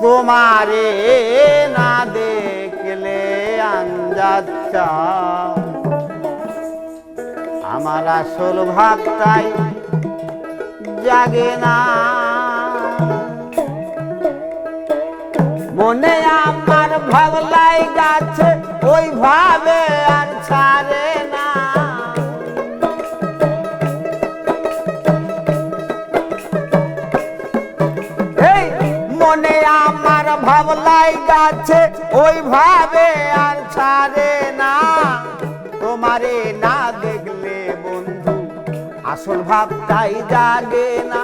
তোমারে না দেখলে আঞ্জাদ চায়, আমার আসল ভাবটাই জাগে না। মনে আমার ভাবলাই গাছে ওই ভাবে আর ছাড়ে না। এই মনে আমার ভাবলাই গাছে ওই ভাবে আর ছাড়ে না। তোমারে না দেখলে বন্ধু আসল ভাবটাই জাগে না।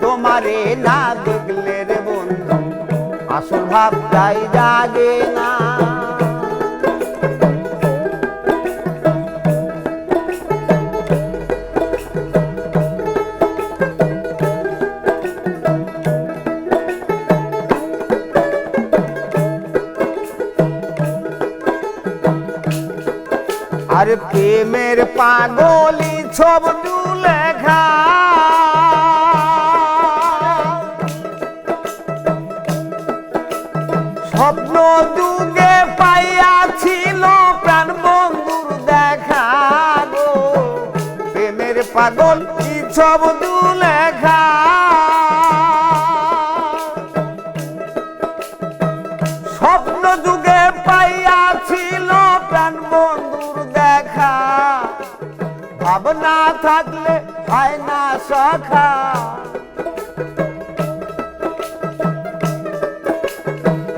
তোমারে না দেখলে রে বন্ধু আসল ভাবটাই জাগে না। আর প্রেমের পাগলি ছবি লেখা স্বপ্ন যুগে পাইয়াছিল প্রাণ বন্ধুর দেখা গো। প্রেমের পাগল কি ছবি লেখা স্বপ্ন যুগে পাইয়াছিল প্রাণ বন্ধুর দেখা। ভাবনা থাকলে হয় না সখা,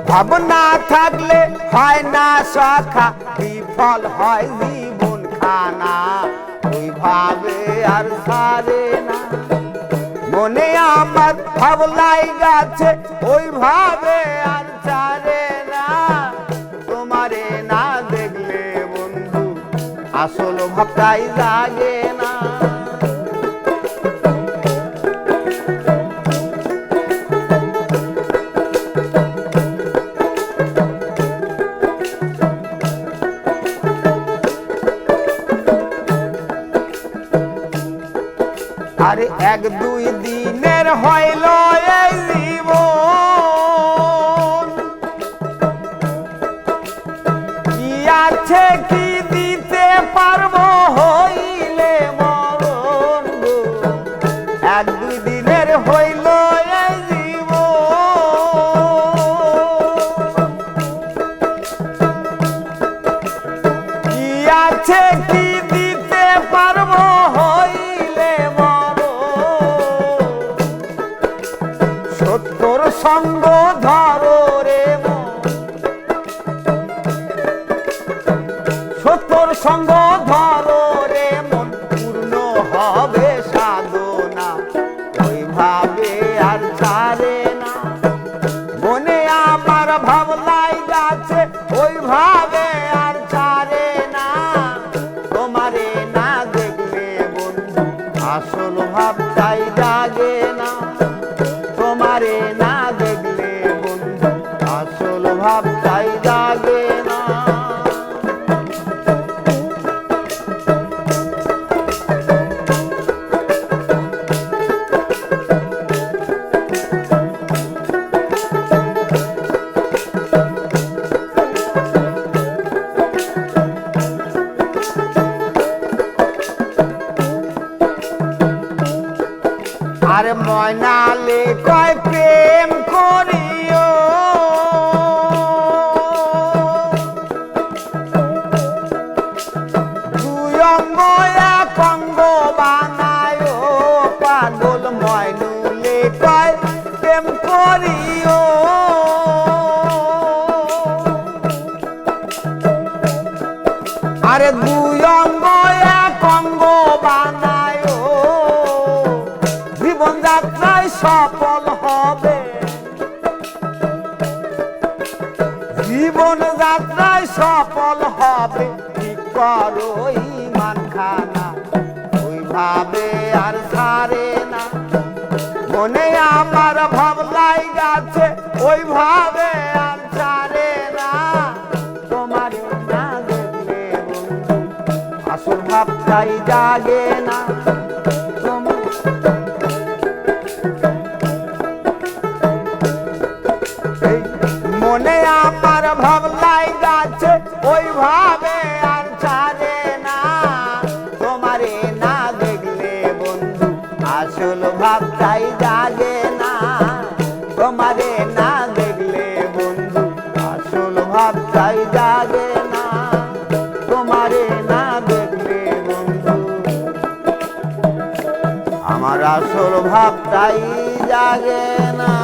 ভাবনা থাকলে হয় না সখা, বিফল হয় জীবন খানা। ওই ভাবে আর সারে না। মনে আমার ভাবলাই গাছে ওই ভাবে আর ছাড়ে না। তোমারে না দেখলে বন্ধু আসল ভাবটাই জাগে না। আরে এক দুই দিনের হইল এই জীবন, কি আছে কি দিতে পারবো হইলে মরণ গো। এক দুই দিনের হইল এই জীবন, কি আছে কি দিতে পারবো হইলে সত্যর সঙ্গ ধরো রে মন, সত্যর সঙ্গ ধরো রে মন, পূর্ণ হবে সাধনা। ওই ভাবে আর ছাড়ে না। মনে আমার ভাবলাই গাছে ওই ভাবে আর ছাড়ে না। তোমারে না দেখলে বন্ধু আসল ভাবটাই জাগে না। তোমারে না দেখলে বন্ধু আসল ভাবটাই জাগে না। আর ময়নালে কয় প্রেম করিও, দুই অঙ্গ এক অঙ্গ বানায় পাগল। ময়নুলে কয় প্রেম করিও, আরে দুই অঙ্গ এক অঙ্গ বানায় জীবন যাত্রায় সফল হবে। জীবন যাত্রায় সফল হবে, ঠিক করো ঈমান খানা। ওই ভাবে আর ছাড়ে না। মনে আমার ভাবলাই গাছে ওই ভাবে আর ছাড়ে না। তোমার না দেখলে বন্ধু আসল ভাবটাই জাগে না। আসল ভাবটাই জাগে না তোমারে না দেখলে বন্ধু আসল ভাবটাই জাগে না তোমারে না দেখলে বন্ধু আমার আসল ভাবটাই জাগে না।